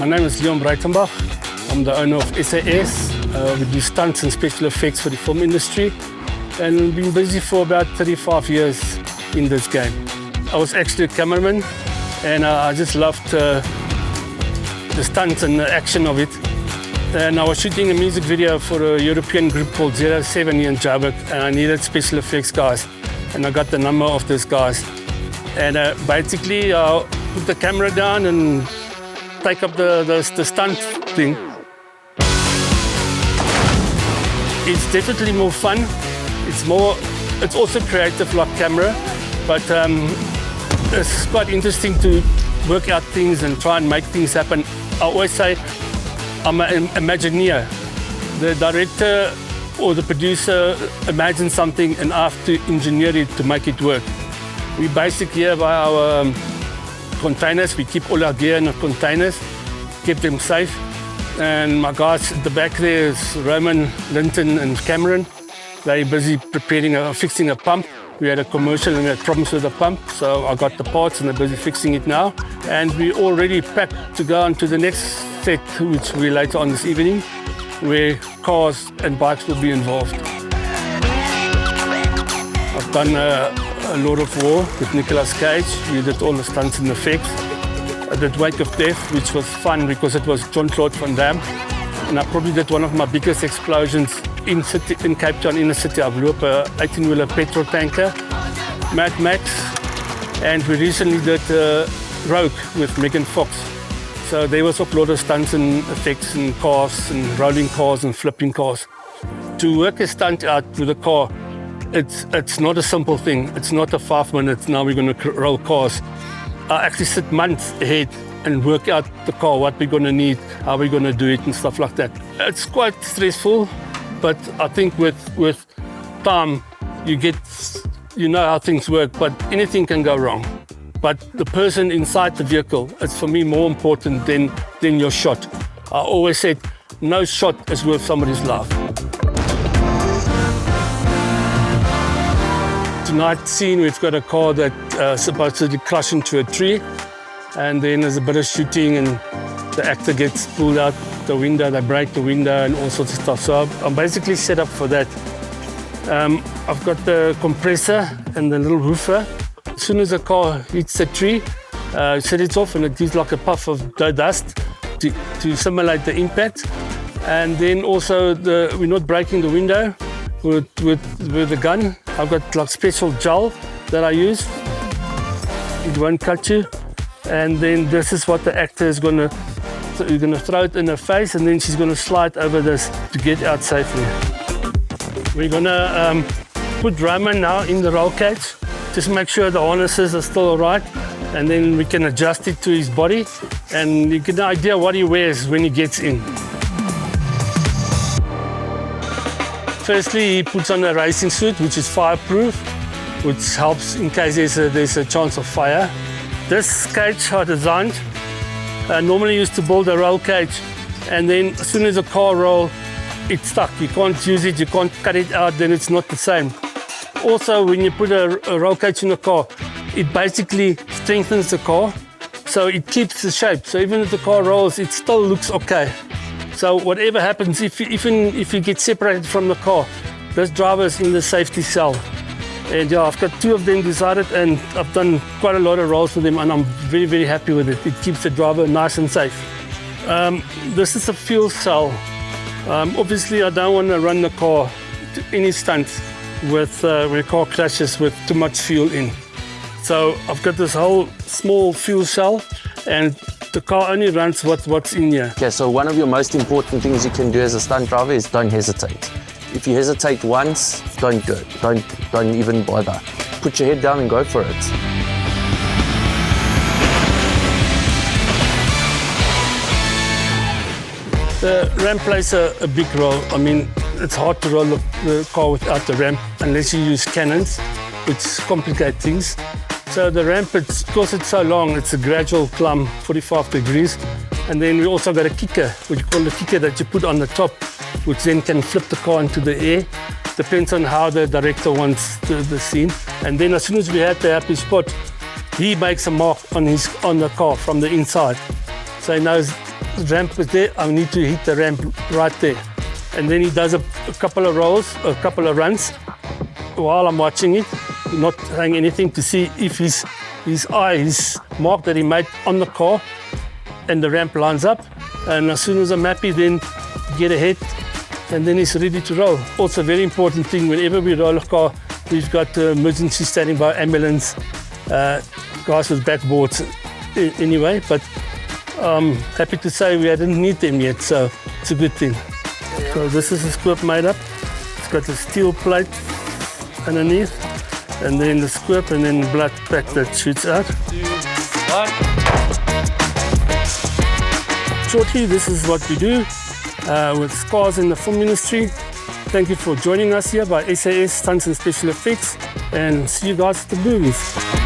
My name is Leon Breitenbach. I'm the owner of SAS. We do stunts and special effects for the film industry, and we've been busy for about 35 years in this game. I was actually a cameraman, and I just loved the stunts and the action of it. And I was shooting a music video for a European group called 07 here in Joburg, and I needed special effects guys, and I got the number of those guys. And basically, put the camera down and take up the stunt thing. It's definitely more fun. It's also creative like camera, but it's quite interesting to work out things and try and make things happen. I always say I'm an Imagineer. The director or the producer imagines something and I have to engineer it to make it work. We basically have our containers. We keep all our gear in the containers, keep them safe. And my guys at the back there is Roman, Linton and Cameron. They're busy fixing a pump. We had a commercial and we had problems with the pump, so I got the parts and they're busy fixing it now. And we're already packed to go on to the next set, which will be later on this evening, where cars and bikes will be involved. I've done a Lord of War with Nicolas Cage. We did all the stunts and effects. I did Wake of Death, which was fun because it was Jean-Claude Van Damme. And I probably did one of my biggest explosions in Cape Town, in the city. I blew up a 18-wheeler petrol tanker, Mad Max. And we recently did Rogue with Megan Fox. So there was a lot of stunts and effects and cars and rolling cars and flipping cars. To work a stunt out with a car, it's not a simple thing. It's not a 5 minutes, now we're going to roll cars. I actually sit months ahead and work out the car, what we're going to need, how we're going to do it and stuff like that. It's quite stressful, but I think with time, you know how things work, but anything can go wrong. But the person inside the vehicle is for me more important than your shot. I always said, no shot is worth somebody's life. Tonight's scene, we've got a car that's supposed to crash into a tree, and then there's a bit of shooting and the actor gets pulled out the window, they break the window and all sorts of stuff. So I'm basically set up for that. I've got the compressor and the little woofer. As soon as the car hits the tree, set it off and it gives like a puff of dust to simulate the impact. And then also we're not breaking the window with the gun. I've got like special gel that I use. It won't cut you. And then this is what the actor is you're gonna throw it in her face and then she's gonna slide over this to get out safely. We're gonna put Roman now in the roll cage. Just make sure the harnesses are still all right, and then we can adjust it to his body and you get an idea what he wears when he gets in. Firstly, he puts on a racing suit, which is fireproof, which helps in case there's a chance of fire. This cage I designed, normally used to build a roll cage, and then as soon as the car rolls, it's stuck. You can't use it, you can't cut it out, then it's not the same. Also, when you put a roll cage in the car, it basically strengthens the car, so it keeps the shape. So even if the car rolls, it still looks okay. So whatever happens, even if you get separated from the car, this driver is in the safety cell. And yeah, I've got 2 of them decided, and I've done quite a lot of rolls with them, and I'm very, very happy with it. It keeps the driver nice and safe. This is a fuel cell. Obviously, I don't want to run the car to any stunts with when a car crashes with too much fuel in. So I've got this whole small fuel cell, and the car only runs what's in here. Okay, so one of your most important things you can do as a stunt driver is don't hesitate. If you hesitate once, don't do it. Don't even bother. Put your head down and go for it. The ramp plays a big role. I mean, it's hard to roll the car without the ramp unless you use cannons, which complicate things. So the ramp, because it's so long, it's a gradual climb, 45 degrees. And then we also got a kicker, what you call the kicker that you put on the top, which then can flip the car into the air. Depends on how the director wants the scene. And then as soon as we had the happy spot, he makes a mark on the car from the inside. So he knows ramp is there, I need to hit the ramp right there. And then he does a couple of rolls, a couple of runs while I'm watching it, not saying anything, to see if his mark that he made on the car and the ramp lines up. And as soon as I'm happy, then get ahead, and then he's ready to roll. Also, very important thing, whenever we roll a car, we've got emergency standing by, ambulance, guys with backboards anyway, but I'm happy to say we didn't need them yet, so it's a good thing. So this is the scoop made up. It's got a steel plate underneath, and then the scoop, and then blood pack that shoots out. 2, 1. Shortly, this is what we do with cars in the film industry. Thank you for joining us here by SAS Stunts and Special Effects, and see you guys at the movies.